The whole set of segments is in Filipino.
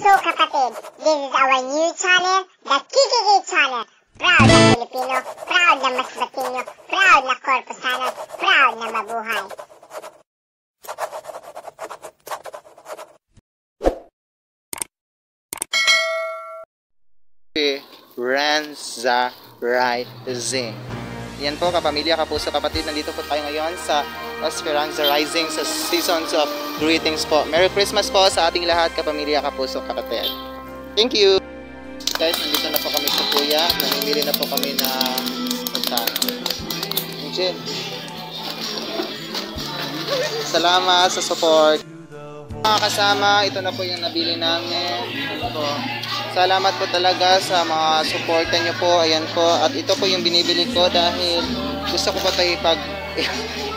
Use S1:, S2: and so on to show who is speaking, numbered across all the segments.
S1: So kapatid, this is our new channel, the Kikiki Channel. Proud na Filipino, proud na Masbatelyo, proud na Corpusano, proud na mabuhay.
S2: Esperanza Rising. Yan po kapamilya, kapuso, kapatid, nandito po tayo ngayon sa Esperanza Rising sa Seasons of Greetings po. Merry Christmas po sa ating lahat, kapamilya, kapuso, kapatid. Thank you! Guys, nandito na po kami sa kuya. Namimili na po kami na pagkain. Angel, salamat sa support. Mga kasama, ito na po yung nabili namin. Ito po. Salamat po talaga sa mga suporta nyo po. Ayan po. At ito po yung binibili ko dahil gusto ko po tayo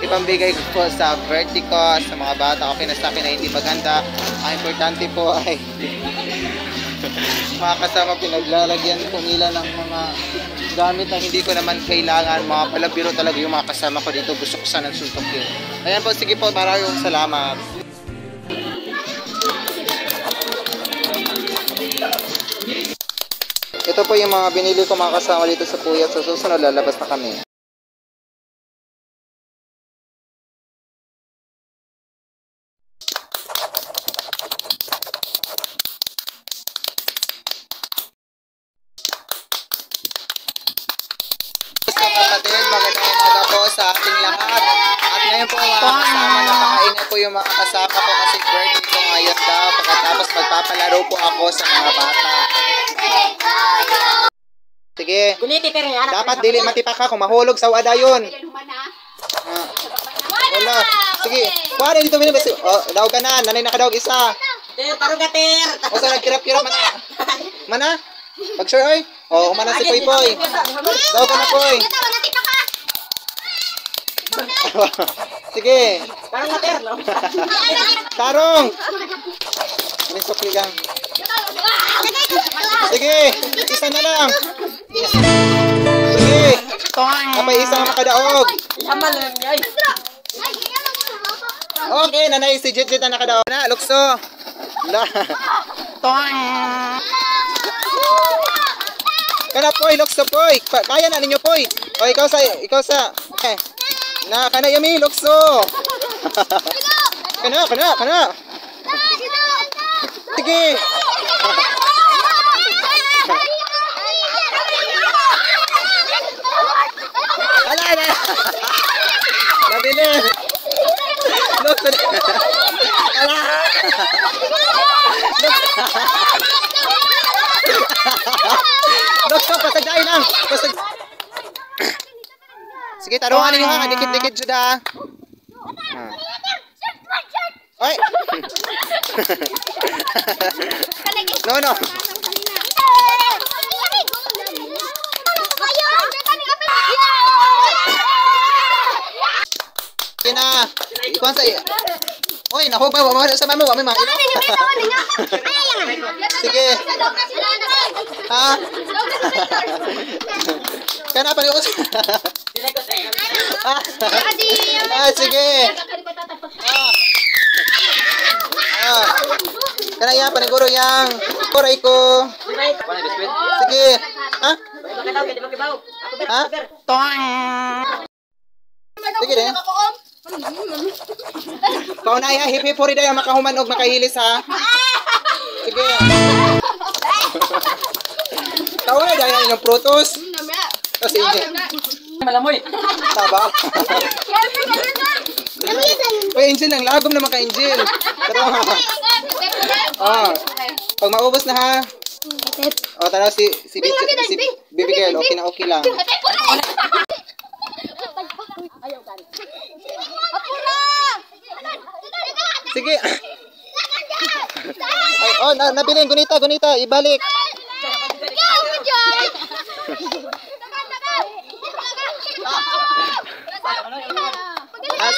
S2: ipambigay ko po sa birthday ko, sa mga bata. Okay na sa akin na hindi maganda. Ang importante po ay mga kasama pinaglalagyan ko nila ng mga gamit na hindi ko naman kailangan. Mga palabiro talaga yung mga kasama ko dito. Gusto ko sanang suntokin. Ayan po. Sige po. Maraming salamat. Ito po yung mga binili ko mga kasama dito sa Puyat. Sa susunod, lalabas na kami. Kapatid, magandang umaga po sa ating lahat. At ngayon po mga kasama, napakain na po yung mga kasama ko kasi birthday ko ngayon daw. Pagkatapos magpapalaro po ako sa mga bata. Sige. Dapat dili matipak ka kung mahulog sa wada yun. Wala. Sige. Kuha dito minibas. Oh, daw ka na. Nanay na ka daw isa.
S3: Tarugater.
S2: O sa nagkirap-kirap mana. Mana? Pag-sure oy. Oh, humana si Poy Poy. Daw ka na Poy. Sige.
S3: Tarugater, no?
S2: Tarong. Ini sokli gang. Sige, isa na lang. Sige. Kapay isa nga makadaog.
S3: Yaman lang yan.
S2: Okay, nanay si Jit na nakadaog. Na, lukso. La. Kana Poy, lukso Poy. Kaya na ninyo Poy. O ikaw sa. Na kana yami lukso. Kana. Sige. Ala. Nabili. Lukso. Ala. Lukso, pasagdain lang. Sige, tarungan ninyo ha. Dikit-dikit sudah. Oy. No. Kina. Ikuan sa. Oy, nahubay mo sa mamo, may mga. Sige. Ha? Kana pa niyo. Sige. Kana ya paniguro yang oray ko. Sige. Ha? Ha? Sige din. Kau na ya hip hori day makahuman og makahilis ha. Sige. Kau na day yung prutos. Kasi
S3: Malamoy.
S2: taba. Oy, Angel lang lagom naman ka Angel. Pag maubos na ha. O tara si Baby Girl, okay lang. Sige. Ay, nabiling gunita, ibalik.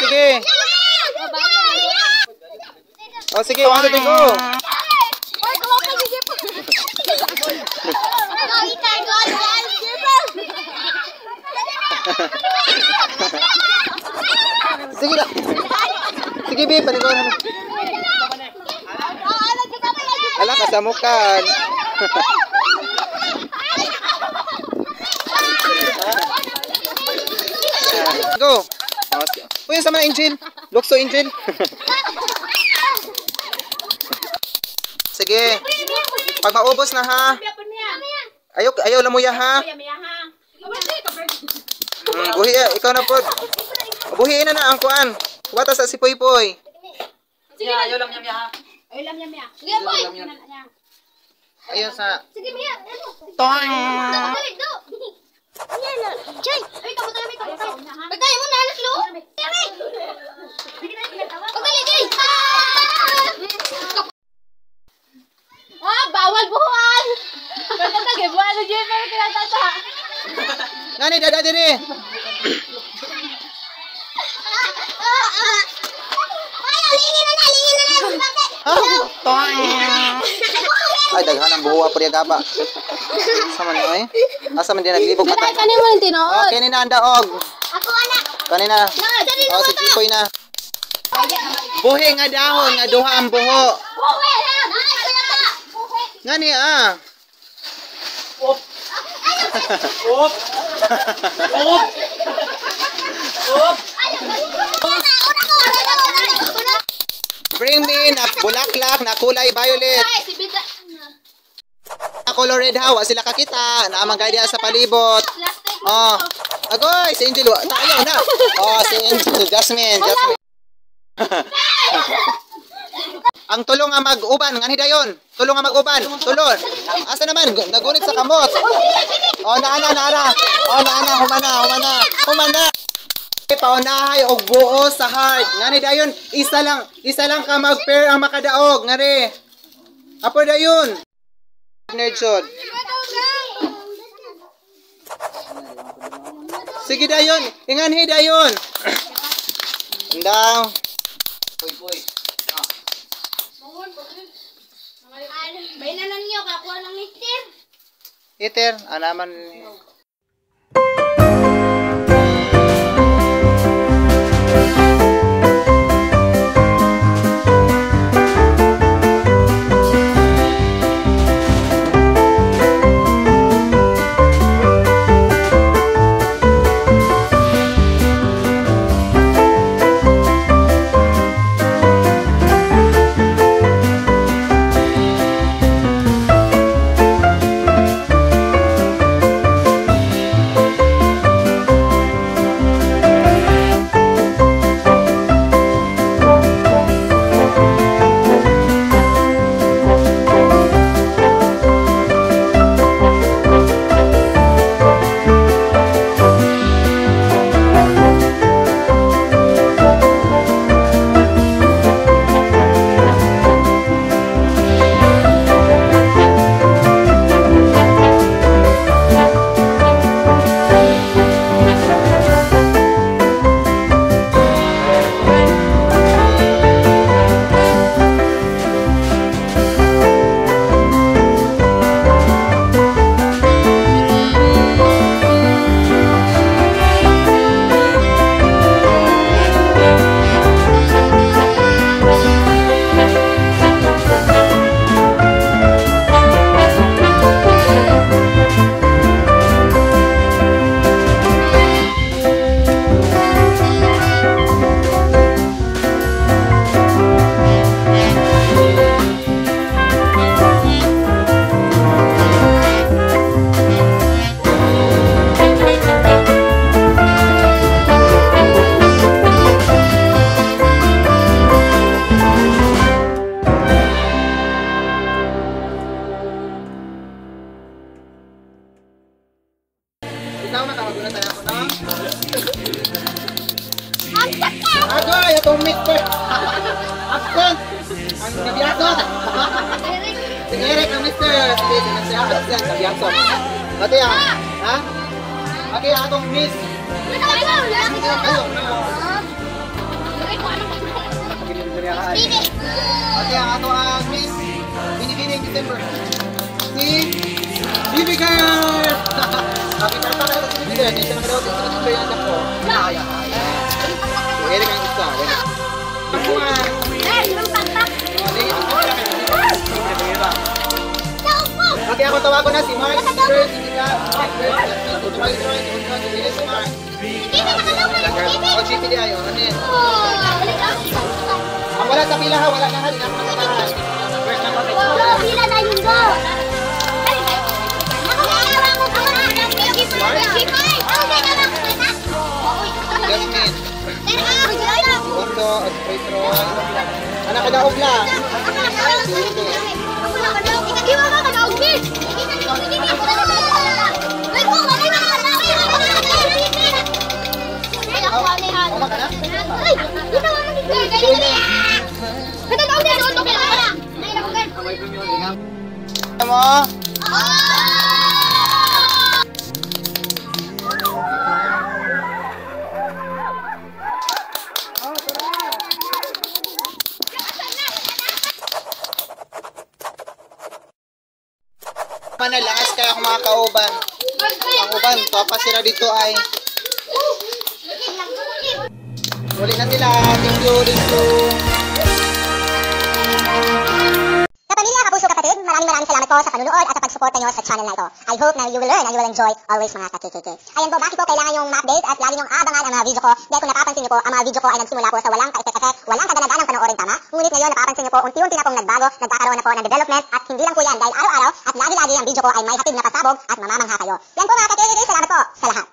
S2: Sige. Oh, sige, 1, 2, 3, go. Sige na. Sige, babe, panigaw naman. Alak Masamukan. Go. Uy, sama na engine. Lukso engine. Sige. Pag maubos na ha. Ayaw lamuya ha. Buhi, ikaw na po. Buhiin na ang kuan. Bata sa si Poy Poy.
S3: Sige, ayaw lang niya ha.
S4: Ay, lam niya. Sige, boy.
S2: Ayun sa.
S4: Sige, Mia.
S2: Toing.
S4: Dali, do. Yan na. Jay. Ay, kabutay, may kabutay. Bagay mo na, alas lo. Dali. Bagay, Jay. Ah, bawal buhuan. Pagkatag, buwan na Jay, pero kinatata.
S2: Nani, dada diri.
S4: Ay, alingin na.
S2: Toing. Ay, daghan ang buho apre gaba. Sama ni oy. Asa man din naglibog mata.
S4: Dali, kanin mo ng tinood.
S2: Okay ni na andaog.
S4: Ako, anak.
S2: Kanina.
S4: Dali,
S2: Oh, si Chipoy na. Buhi nga dahon nga duha ang buho.
S4: buhi, ha. Buhi.
S2: Ngani ah.
S3: Op. Op. Op. Op.
S2: Bring me na bulaklak na kulay violet. Na color red hawa sila kakita. Na amang diya sa palibot. Oh. Agoy, si Angel. Tayo na. Oh, si Angel. Jasmine. Ang tulong nga mag-uban. Ngani dayon. Tulong nga mag-uban. Tulon. Asa naman? Nagunit sa kamot. Oh, naana. Oh, naana. Humana. Paunahay og buo sa heart. Ngani dayon, isa lang ka mag-pair ang makadaog. Ngani. Apo dayon. Nerdshot. Sige dayon, inganhi dayon. Ndaw. Puy.
S4: May na lang niyo, kakuha ng mister.
S2: Iter, anaman. Ikaw makagulat tayo ako na. Agoy, itong Mr. Absent! Ang kabiyaso! Si Eric ang Mr. Si Absent, kabiyaso. Pati ha? Pati atong Miss. Kayo. Pati ang atong Miss. Binibining December. Si Bibi Girl! Sabi ka pa na si Bibi Girl. Hindi siya nakadaw sa December yung anak ko. Kaya. Si Eric ang isa. Pagkuhan. Hindi, ito ko lang. tawago na si Mark. Sir, sige ka. Si Mark. O, GP di ayo. Ano yan? Ang wala sa pila ha, wala na ha. Hindi ako matatahan. First na kapit.
S4: Pila na yun go.
S2: Jasmine. Ondo, at Troy. Anak ka daog na. Oma ka na? Mo? Manalakas kaya kung mga kauban. Ang uban, papasira dito ay uli na sila. Thank you.
S1: Kapamilya, kapuso, kapatid, maraming salamat po sa panunood at sa pagsuporta nyo sa channel na ito. I hope na you will learn and you will enjoy always mga kakikiki. Ayan po, bakit po kailangan yung ma-update at lagi nyong abangan ang mga video ko? Dahil kung napapansin nyo po, ang mga video ko ay nagsimula po sa walang ka-effect, walang kaganaganang panoorin, tama? Ngunit ngayon, napapansin nyo po, unti-unti na pong nagbago, nagkakaroon na po ng development at hindi lang po yan dahil araw-araw at lagi-lagi ang video ko ay may hatid na pasabog at mamamangha kayo. Yan po mga kakikiki, salamat po sa lahat.